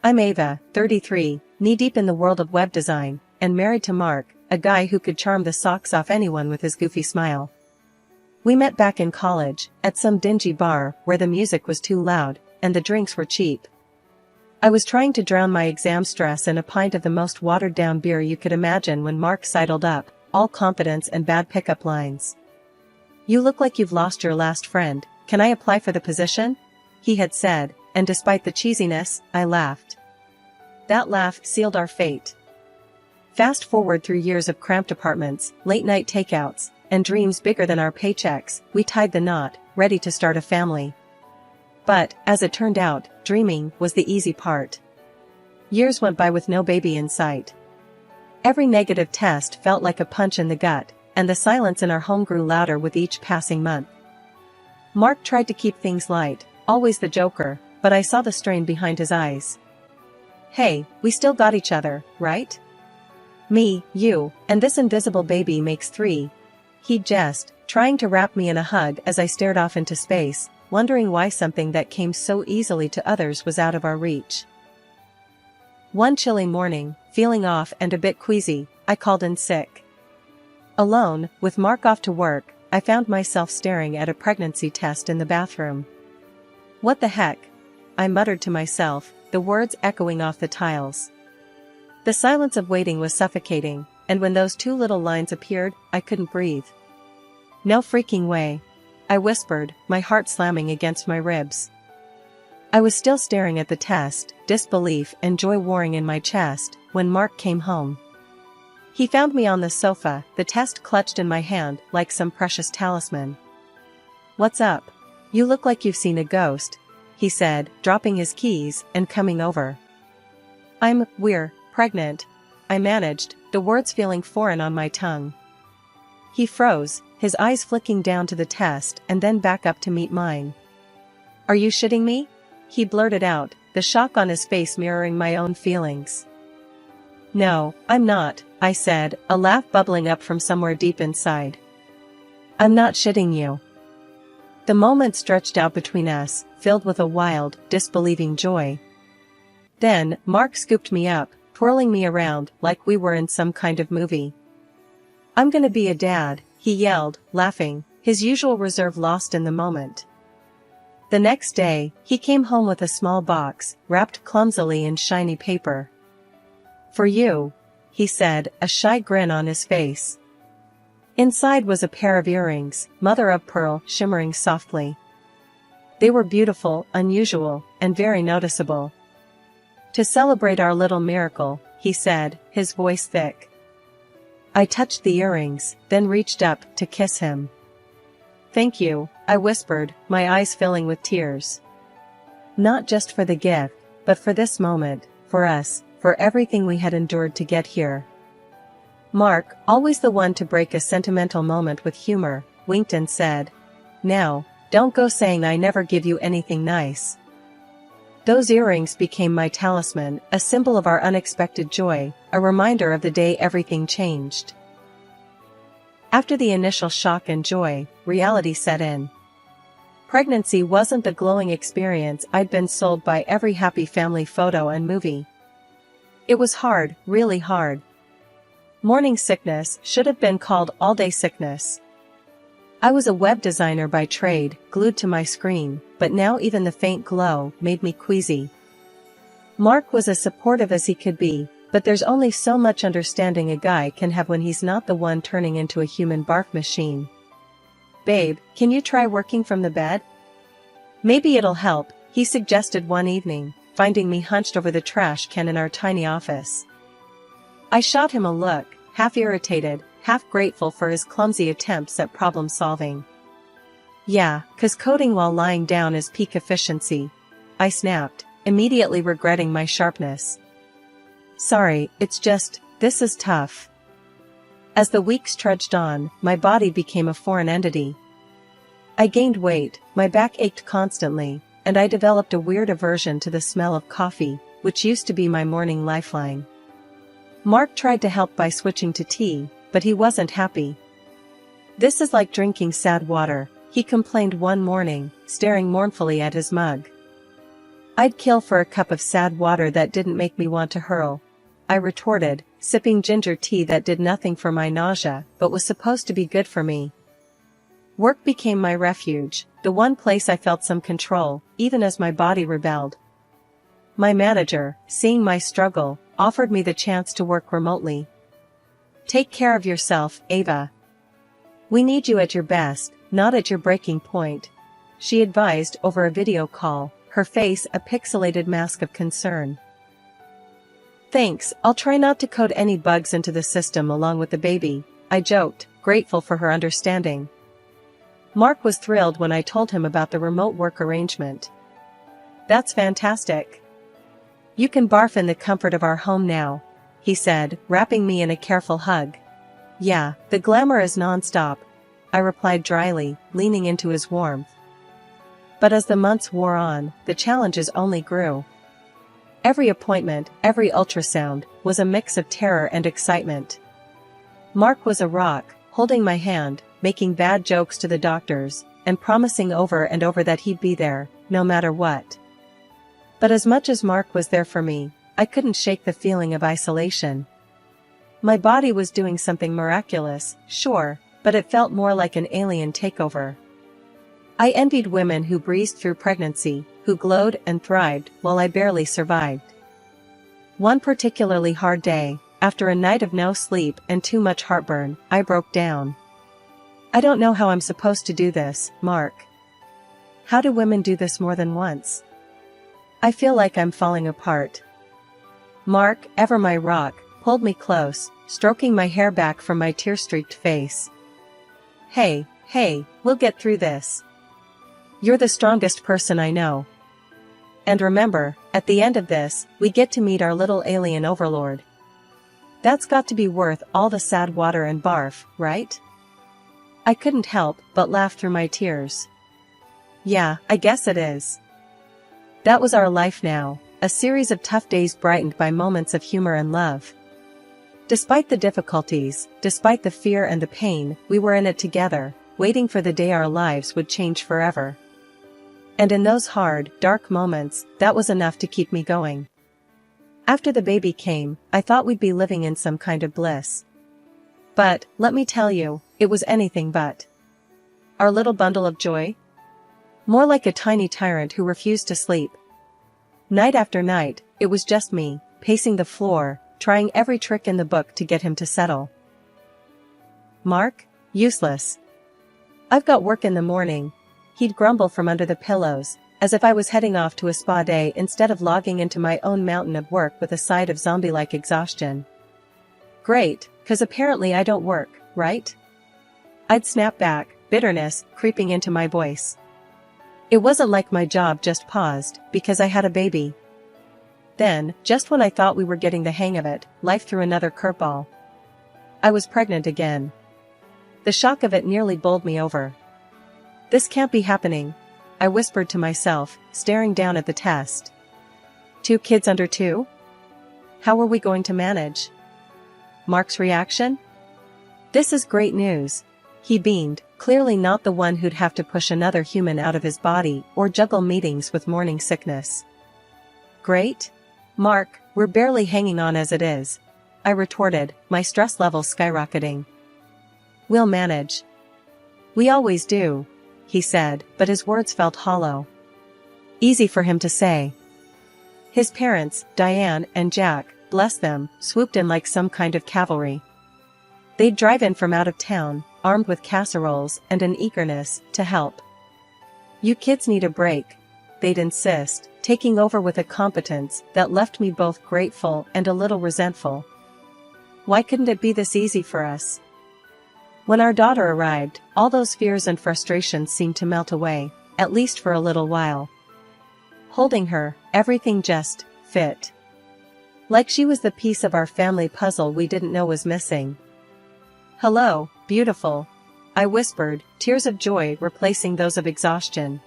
I'm Ava, 33, knee-deep in the world of web design, and married to Mark, a guy who could charm the socks off anyone with his goofy smile. We met back in college, at some dingy bar where the music was too loud, and the drinks were cheap. I was trying to drown my exam stress in a pint of the most watered-down beer you could imagine when Mark sidled up, all confidence and bad pickup lines. "You look like you've lost your last friend, can I apply for the position?" he had said, and despite the cheesiness, I laughed. That laugh sealed our fate. Fast forward through years of cramped apartments, late-night takeouts, and dreams bigger than our paychecks, we tied the knot, ready to start a family. But, as it turned out, dreaming was the easy part. Years went by with no baby in sight. Every negative test felt like a punch in the gut, and the silence in our home grew louder with each passing month. Mark tried to keep things light, always the joker, but I saw the strain behind his eyes. "Hey, we still got each other, right? Me, you, and this invisible baby makes 3. He'd jest, trying to wrap me in a hug as I stared off into space, wondering why something that came so easily to others was out of our reach. One chilly morning, feeling off and a bit queasy, I called in sick. Alone, with Mark off to work, I found myself staring at a pregnancy test in the bathroom. "What the heck?" I muttered to myself, the words echoing off the tiles. The silence of waiting was suffocating, and when those 2 little lines appeared, I couldn't breathe. "No freaking way," I whispered, my heart slamming against my ribs. I was still staring at the test, disbelief and joy warring in my chest, when Mark came home. He found me on the sofa, the test clutched in my hand like some precious talisman. "What's up? You look like you've seen a ghost," he said, dropping his keys and coming over. We're pregnant," I managed, the words feeling foreign on my tongue. He froze, his eyes flicking down to the test and then back up to meet mine. "Are you shitting me?" he blurted out, the shock on his face mirroring my own feelings. "No, I'm not," I said, a laugh bubbling up from somewhere deep inside. "I'm not shitting you." The moment stretched out between us, filled with a wild, disbelieving joy. Then, Mark scooped me up, twirling me around like we were in some kind of movie. "I'm gonna be a dad," he yelled, laughing, his usual reserve lost in the moment. The next day, he came home with a small box, wrapped clumsily in shiny paper. "For you," he said, a shy grin on his face. Inside was a pair of earrings, mother of pearl, shimmering softly. They were beautiful, unusual, and very noticeable. "To celebrate our little miracle," he said, his voice thick. I touched the earrings, then reached up to kiss him. "Thank you," I whispered, my eyes filling with tears. Not just for the gift, but for this moment, for us, for everything we had endured to get here. Mark, always the one to break a sentimental moment with humor, winked and said, "Now, don't go saying I never give you anything nice." Those earrings became my talisman, a symbol of our unexpected joy, a reminder of the day everything changed. After the initial shock and joy, reality set in. Pregnancy wasn't the glowing experience I'd been sold by every happy family photo and movie. It was hard, really hard. Morning sickness should have been called all-day sickness. I was a web designer by trade, glued to my screen, but now even the faint glow made me queasy. Mark was as supportive as he could be, but there's only so much understanding a guy can have when he's not the one turning into a human barf machine. "Babe, can you try working from the bed? Maybe it'll help," he suggested one evening, finding me hunched over the trash can in our tiny office. I shot him a look, half irritated, half grateful for his clumsy attempts at problem solving. "Yeah, 'cause coding while lying down is peak efficiency," I snapped, immediately regretting my sharpness. "Sorry, it's just, this is tough." As the weeks trudged on, my body became a foreign entity. I gained weight, my back ached constantly, and I developed a weird aversion to the smell of coffee, which used to be my morning lifeline. Mark tried to help by switching to tea, but he wasn't happy. "This is like drinking sad water," he complained one morning, staring mournfully at his mug. I'd kill for a cup of sad water that didn't make me want to hurl, I retorted, sipping ginger tea that did nothing for my nausea but was supposed to be good for me. Work became my refuge, the one place I felt some control, even as my body rebelled. My manager, seeing my struggle, offered me the chance to work remotely. "Take care of yourself, Ava. We need you at your best, not at your breaking point," she advised over a video call, her face a pixelated mask of concern. "Thanks, I'll try not to code any bugs into the system along with the baby," I joked, grateful for her understanding. Mark was thrilled when I told him about the remote work arrangement. "That's fantastic. You can barf in the comfort of our home now," he said, wrapping me in a careful hug. "Yeah, the glamour is non-stop," I replied dryly, leaning into his warmth. But as the months wore on, the challenges only grew. Every appointment, every ultrasound, was a mix of terror and excitement. Mark was a rock, holding my hand, making bad jokes to the doctors, and promising over and over that he'd be there, no matter what. But as much as Mark was there for me, I couldn't shake the feeling of isolation. My body was doing something miraculous, sure, but it felt more like an alien takeover. I envied women who breezed through pregnancy, who glowed and thrived while I barely survived. One particularly hard day, after a night of no sleep and too much heartburn, I broke down. "I don't know how I'm supposed to do this, Mark. How do women do this more than once? I feel like I'm falling apart." Mark, ever my rock, pulled me close, stroking my hair back from my tear-streaked face. Hey, we'll get through this. You're the strongest person I know. And remember, at the end of this, we get to meet our little alien overlord. That's got to be worth all the sad water and barf, right?" I couldn't help but laugh through my tears. "Yeah, I guess it is." That was our life now, a series of tough days brightened by moments of humor and love. Despite the difficulties, despite the fear and the pain, we were in it together, waiting for the day our lives would change forever. And in those hard, dark moments, that was enough to keep me going. After the baby came, I thought we'd be living in some kind of bliss. But, let me tell you, it was anything but. Our little bundle of joy? More like a tiny tyrant who refused to sleep. Night after night, it was just me, pacing the floor, trying every trick in the book to get him to settle. "Mark? Useless. I've got work in the morning," he'd grumble from under the pillows, as if I was heading off to a spa day instead of logging into my own mountain of work with a side of zombie-like exhaustion. "Great, 'cause apparently I don't work, right?" I'd snap back, bitterness creeping into my voice. It wasn't like my job just paused because I had a baby. Then, just when I thought we were getting the hang of it, life threw another curveball. I was pregnant again. The shock of it nearly bowled me over. "This can't be happening," I whispered to myself, staring down at the test. 2 kids under 2? How were we going to manage? Mark's reaction? "This is great news," he beamed, clearly not the one who'd have to push another human out of his body or juggle meetings with morning sickness. "Great? Mark, we're barely hanging on as it is," I retorted, my stress level skyrocketing. "We'll manage." "We always do," he said, but his words felt hollow. Easy for him to say. His parents, Diane and Jack, bless them, swooped in like some kind of cavalry. They'd drive in from out of town, armed with casseroles and an eagerness to help. "You kids need a break," they'd insist, taking over with a competence that left me both grateful and a little resentful. Why couldn't it be this easy for us? When our daughter arrived, all those fears and frustrations seemed to melt away, at least for a little while. Holding her, everything just fit. Like she was the piece of our family puzzle we didn't know was missing. "Hello, beautiful," I whispered, tears of joy replacing those of exhaustion.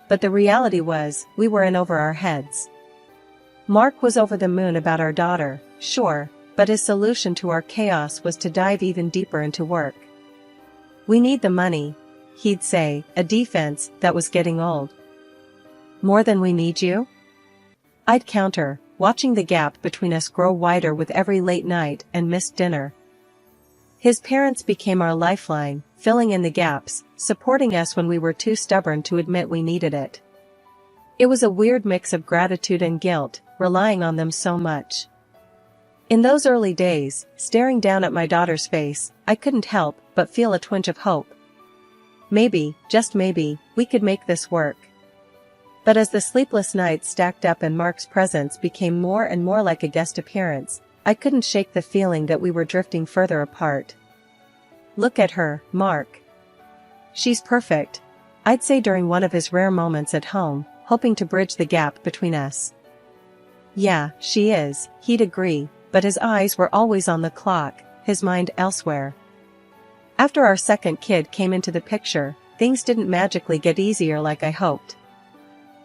But the reality was, we were in over our heads. Mark was over the moon about our daughter, sure, but his solution to our chaos was to dive even deeper into work. "We need the money," he'd say, a defense that was getting old. More than we need you? I'd counter, watching the gap between us grow wider with every late night and missed dinner. His parents became our lifeline, filling in the gaps, supporting us when we were too stubborn to admit we needed it. It was a weird mix of gratitude and guilt, relying on them so much. In those early days, staring down at my daughter's face, I couldn't help but feel a twinge of hope. Maybe, just maybe, we could make this work. But as the sleepless nights stacked up and Mark's presence became more and more like a guest appearance, I couldn't shake the feeling that we were drifting further apart. Look at her, Mark. She's perfect, I'd say during one of his rare moments at home, hoping to bridge the gap between us. Yeah, she is, he'd agree, but his eyes were always on the clock, his mind elsewhere. After our second kid came into the picture, things didn't magically get easier like I hoped.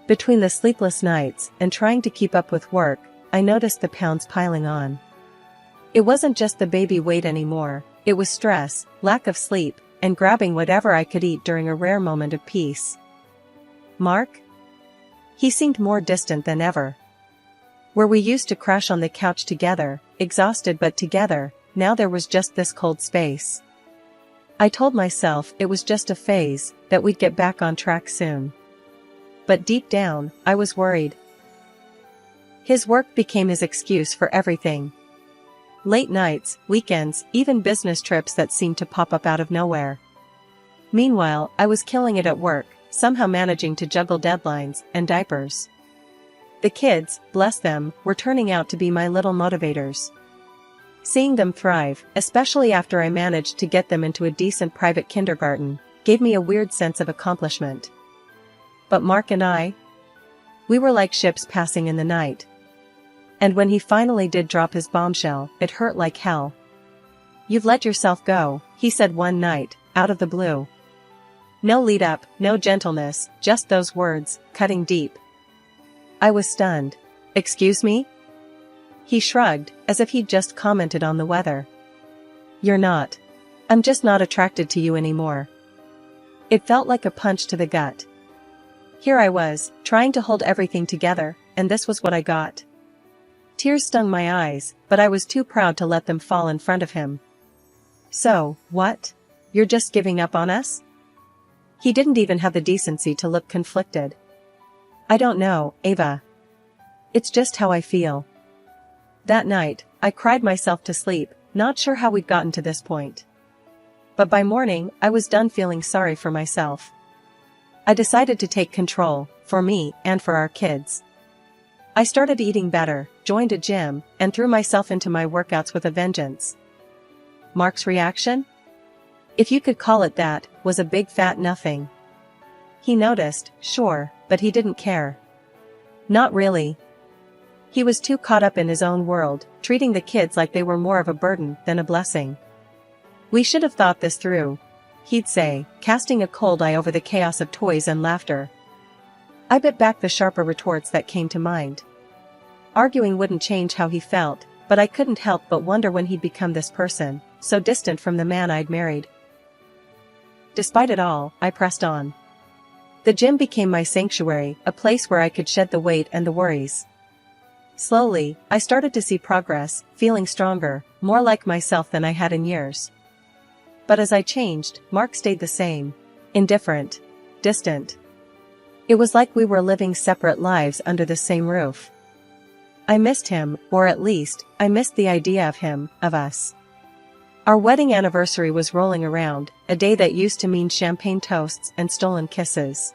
Between the sleepless nights and trying to keep up with work, I noticed the pounds piling on. It wasn't just the baby weight anymore, it was stress, lack of sleep, and grabbing whatever I could eat during a rare moment of peace. Mark? He seemed more distant than ever. Where we used to crash on the couch together, exhausted but together, now there was just this cold space. I told myself it was just a phase, that we'd get back on track soon. But deep down, I was worried. His work became his excuse for everything. Late nights, weekends, even business trips that seemed to pop up out of nowhere. Meanwhile, I was killing it at work, somehow managing to juggle deadlines and diapers. The kids, bless them, were turning out to be my little motivators. Seeing them thrive, especially after I managed to get them into a decent private kindergarten, gave me a weird sense of accomplishment. But Mark and I? We were like ships passing in the night. And when he finally did drop his bombshell, it hurt like hell. "You've let yourself go," he said one night, out of the blue. No lead up, no gentleness, just those words, cutting deep. I was stunned. "Excuse me?" He shrugged, as if he'd just commented on the weather. "You're not. I'm just not attracted to you anymore." It felt like a punch to the gut. Here I was, trying to hold everything together, and this was what I got. Tears stung my eyes, but I was too proud to let them fall in front of him. "So, what? You're just giving up on us?" He didn't even have the decency to look conflicted. "I don't know, Ava. It's just how I feel." That night, I cried myself to sleep, not sure how we'd gotten to this point. But by morning, I was done feeling sorry for myself. I decided to take control, for me and for our kids. I started eating better, joined a gym, and threw myself into my workouts with a vengeance. Mark's reaction? If you could call it that, was a big fat nothing. He noticed, sure, but he didn't care. Not really. He was too caught up in his own world, treating the kids like they were more of a burden than a blessing. "We should have thought this through," he'd say, casting a cold eye over the chaos of toys and laughter. I bit back the sharper retorts that came to mind. Arguing wouldn't change how he felt, but I couldn't help but wonder when he'd become this person, so distant from the man I'd married. Despite it all, I pressed on. The gym became my sanctuary, a place where I could shed the weight and the worries. Slowly, I started to see progress, feeling stronger, more like myself than I had in years. But as I changed, Mark stayed the same. Indifferent. Distant. It was like we were living separate lives under the same roof. I missed him, or at least, I missed the idea of him, of us. Our wedding anniversary was rolling around, a day that used to mean champagne toasts and stolen kisses.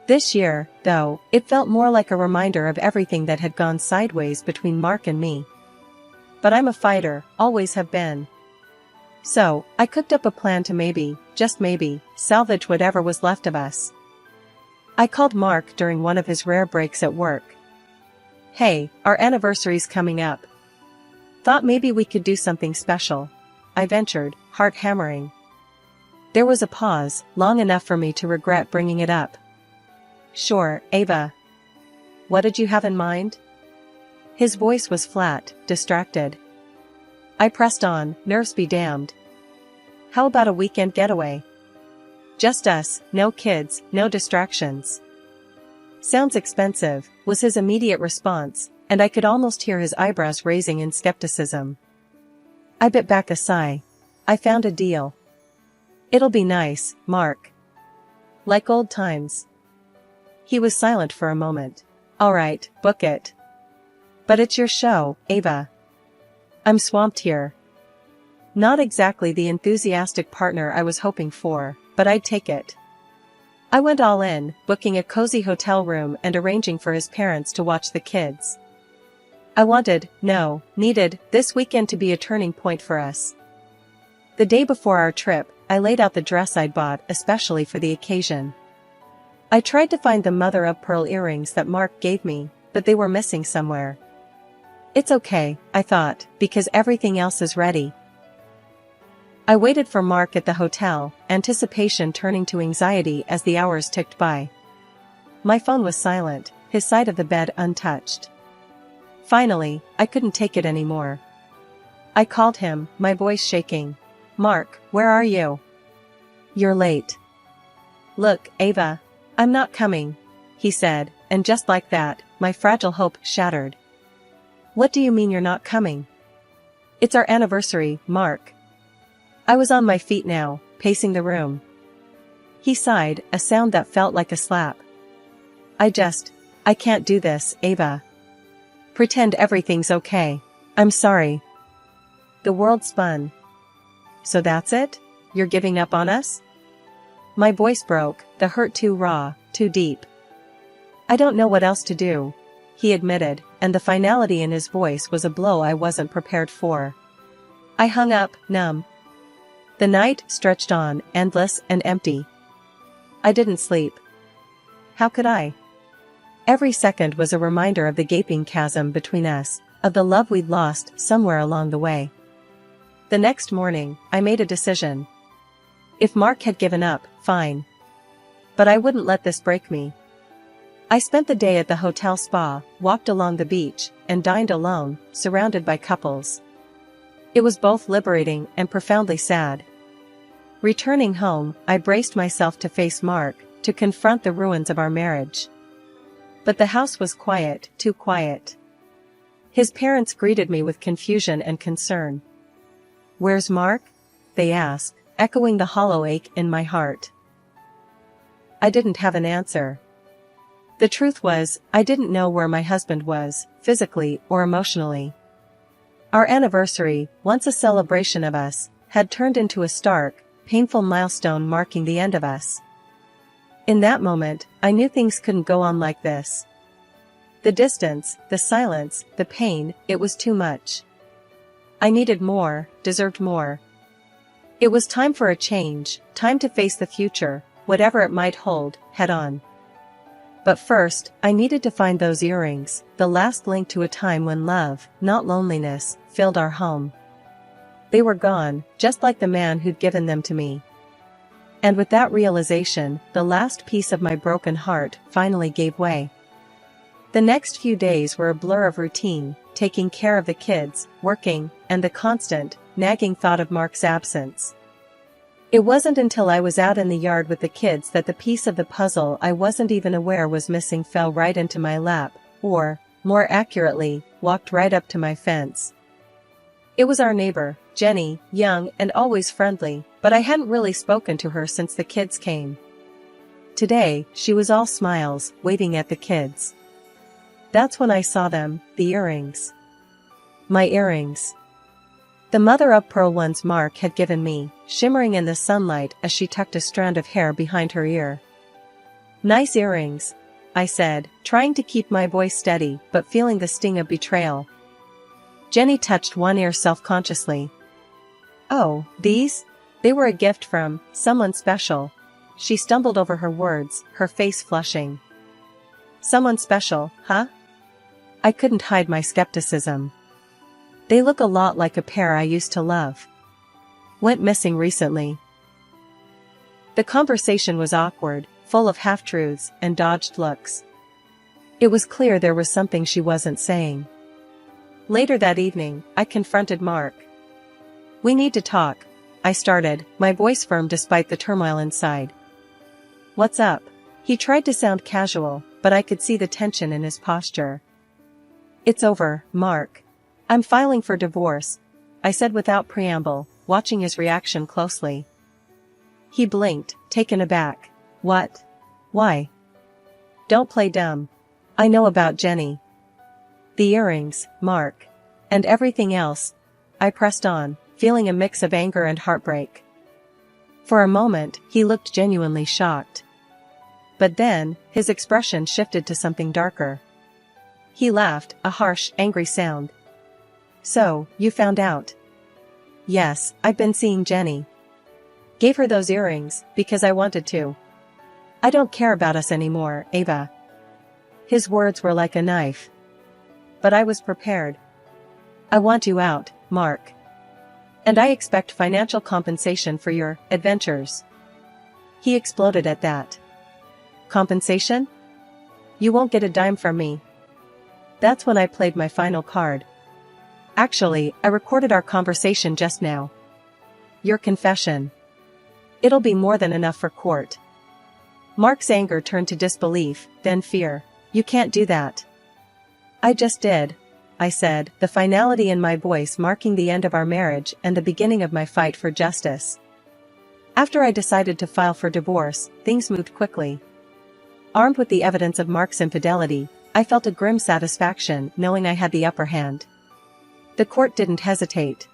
This year, though, it felt more like a reminder of everything that had gone sideways between Mark and me. But I'm a fighter, always have been. So, I cooked up a plan to maybe, just maybe, salvage whatever was left of us. I called Mark during one of his rare breaks at work. "Hey, our anniversary's coming up. Thought maybe we could do something special," I ventured, heart hammering. There was a pause, long enough for me to regret bringing it up. "Sure, Ava. What did you have in mind?" His voice was flat, distracted. I pressed on, nerves be damned. "How about a weekend getaway? Just us, no kids, no distractions." Sounds expensive, was his immediate response, and I could almost hear his eyebrows raising in skepticism. I bit back a sigh. I found a deal. It'll be nice, Mark. Like old times. He was silent for a moment. All right, book it. But it's your show, Ava. I'm swamped here. Not exactly the enthusiastic partner I was hoping for, but I'd take it. I went all in, booking a cozy hotel room and arranging for his parents to watch the kids. I needed, this weekend to be a turning point for us. The day before our trip, I laid out the dress I'd bought especially for the occasion. I tried to find the mother-of-pearl earrings that Mark gave me, but they were missing somewhere. It's okay, I thought, because everything else is ready. I waited for Mark at the hotel, anticipation turning to anxiety as the hours ticked by. My phone was silent, his side of the bed untouched. Finally, I couldn't take it anymore. I called him, my voice shaking. Mark, where are you? You're late. Look, Ava. I'm not coming, he said, and just like that, my fragile hope shattered. What do you mean you're not coming? It's our anniversary, Mark. I was on my feet now, pacing the room. He sighed, a sound that felt like a slap. I can't do this, Ava. Pretend everything's okay. I'm sorry. The world spun. So that's it? You're giving up on us? My voice broke, the hurt too raw, too deep. I don't know what else to do, he admitted, and the finality in his voice was a blow I wasn't prepared for. I hung up, numb. The night stretched on, endless and empty. I didn't sleep. How could I? Every second was a reminder of the gaping chasm between us, of the love we'd lost somewhere along the way. The next morning, I made a decision. If Mark had given up, fine. But I wouldn't let this break me. I spent the day at the hotel spa, walked along the beach, and dined alone, surrounded by couples. It was both liberating and profoundly sad. Returning home, I braced myself to face Mark, to confront the ruins of our marriage. But the house was quiet, too quiet. His parents greeted me with confusion and concern. Where's Mark? They asked, echoing the hollow ache in my heart. I didn't have an answer. The truth was, I didn't know where my husband was, physically or emotionally. Our anniversary, once a celebration of us, had turned into a stark, painful milestone marking the end of us. In that moment, I knew things couldn't go on like this. The distance, the silence, the pain, it was too much. I needed more, deserved more. It was time for a change, time to face the future, whatever it might hold, head on. But first, I needed to find those earrings, the last link to a time when love, not loneliness, filled our home. They were gone, just like the man who'd given them to me. And with that realization, the last piece of my broken heart finally gave way. The next few days were a blur of routine, taking care of the kids, working, and the constant, nagging thought of Mark's absence. It wasn't until I was out in the yard with the kids that the piece of the puzzle I wasn't even aware was missing fell right into my lap, or, more accurately, walked right up to my fence. It was our neighbor, Jenny, young and always friendly, but I hadn't really spoken to her since the kids came. Today, she was all smiles, waving at the kids. That's when I saw them, the earrings. My earrings. The mother-of-pearl ones Mark had given me, shimmering in the sunlight as she tucked a strand of hair behind her ear. Nice earrings, I said, trying to keep my voice steady but feeling the sting of betrayal. Jenny touched one ear self-consciously. Oh, these? They were a gift from someone special. She stumbled over her words, her face flushing. Someone special, huh? I couldn't hide my skepticism. They look a lot like a pair I used to love. Went missing recently. The conversation was awkward, full of half-truths and dodged looks. It was clear there was something she wasn't saying. Later that evening, I confronted Mark. We need to talk, I started, my voice firm despite the turmoil inside. What's up? He tried to sound casual, but I could see the tension in his posture. "It's over, Mark. I'm filing for divorce," I said without preamble, watching his reaction closely. He blinked, taken aback. "What? Why?" "Don't play dumb. I know about Jenny. The earrings, Mark. And everything else." I pressed on, feeling a mix of anger and heartbreak. For a moment, he looked genuinely shocked. But then, his expression shifted to something darker. He laughed, a harsh, angry sound. "So, you found out?" "Yes, I've been seeing Jenny. Gave her those earrings, because I wanted to. I don't care about us anymore, Ava." His words were like a knife. But I was prepared. "I want you out, Mark. And I expect financial compensation for your adventures." He exploded at that. "Compensation? You won't get a dime from me." That's when I played my final card. "Actually, I recorded our conversation just now. Your confession. It'll be more than enough for court." Mark's anger turned to disbelief, then fear. "You can't do that." "I just did," I said, the finality in my voice marking the end of our marriage and the beginning of my fight for justice. After I decided to file for divorce, things moved quickly. Armed with the evidence of Mark's infidelity, I felt a grim satisfaction knowing I had the upper hand. The court didn't hesitate.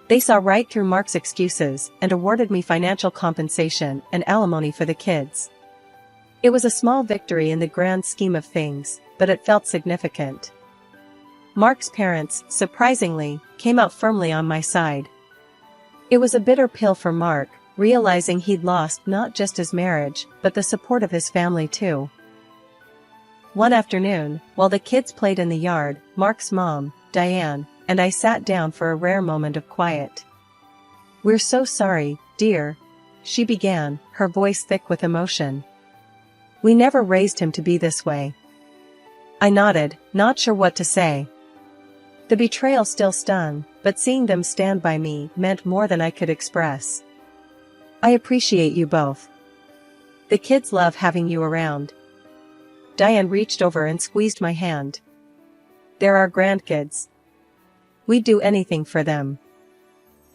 They saw right through Mark's excuses and awarded me financial compensation and alimony for the kids. It was a small victory in the grand scheme of things, but it felt significant. Mark's parents, surprisingly, came out firmly on my side. It was a bitter pill for Mark, realizing he'd lost not just his marriage, but the support of his family too. One afternoon, while the kids played in the yard, Mark's mom, Diane, and I sat down for a rare moment of quiet. "We're so sorry, dear," she began, her voice thick with emotion. "We never raised him to be this way." I nodded, not sure what to say. The betrayal still stung, but seeing them stand by me meant more than I could express. "I appreciate you both. The kids love having you around." Diane reached over and squeezed my hand. "They're our grandkids. We'd do anything for them.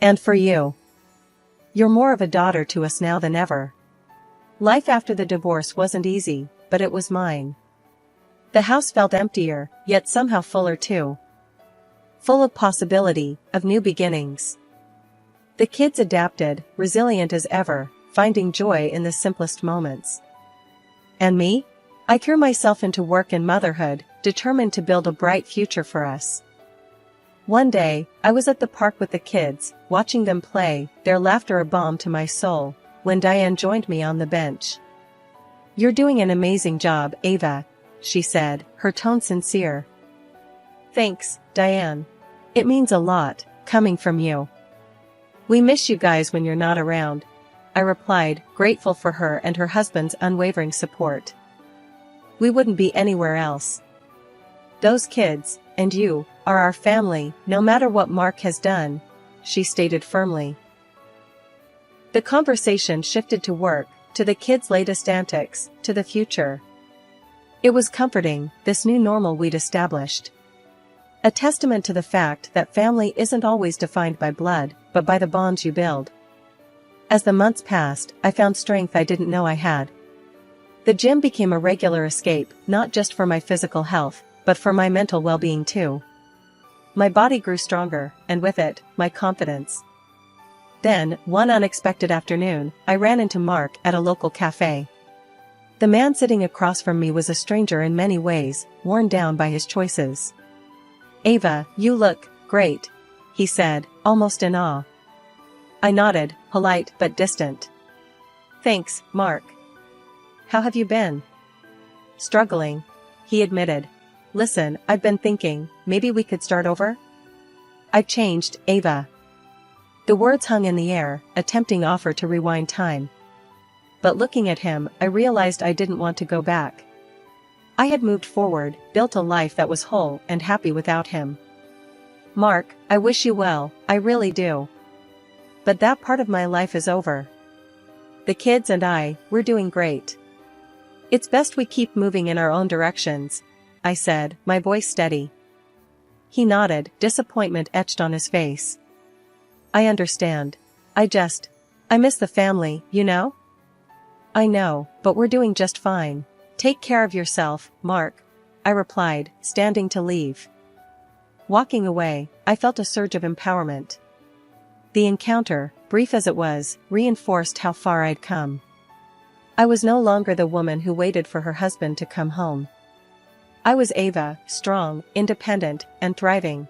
And for you. You're more of a daughter to us now than ever." Life after the divorce wasn't easy, but it was mine. The house felt emptier, yet somehow fuller too. Full of possibility, of new beginnings. The kids adapted, resilient as ever, finding joy in the simplest moments. And me? I threw myself into work and motherhood, determined to build a bright future for us. One day, I was at the park with the kids, watching them play, their laughter a balm to my soul, when Diane joined me on the bench. "You're doing an amazing job, Ava," she said, her tone sincere. "Thanks, Diane. It means a lot, coming from you." "We miss you guys when you're not around," I replied, grateful for her and her husband's unwavering support. "We wouldn't be anywhere else. Those kids, and you, are our family, no matter what Mark has done," she stated firmly. The conversation shifted to work, to the kids' latest antics, to the future. It was comforting, this new normal we'd established. A testament to the fact that family isn't always defined by blood, but by the bonds you build. As the months passed, I found strength I didn't know I had. The gym became a regular escape, not just for my physical health, but for my mental well-being too. My body grew stronger, and with it, my confidence. Then, one unexpected afternoon, I ran into Mark at a local cafe. The man sitting across from me was a stranger in many ways, worn down by his choices. "Ava, you look great," he said, almost in awe. I nodded, polite but distant. "Thanks, Mark. How have you been?" "Struggling," he admitted. "Listen, I've been thinking, maybe we could start over?" "I've changed, Ava." The words hung in the air, a tempting offer to rewind time. But looking at him, I realized I didn't want to go back. I had moved forward, built a life that was whole and happy without him. "Mark, I wish you well, I really do. But that part of my life is over. The kids and I, we're doing great. It's best we keep moving in our own directions, I said, my voice steady. He nodded, disappointment etched on his face. I understand. I miss the family, you know? I know, but we're doing just fine. Take care of yourself, Mark, I replied, standing to leave. Walking away, I felt a surge of empowerment. The encounter, brief as it was, reinforced how far I'd come. I was no longer the woman who waited for her husband to come home. I was Ava, strong, independent, and thriving.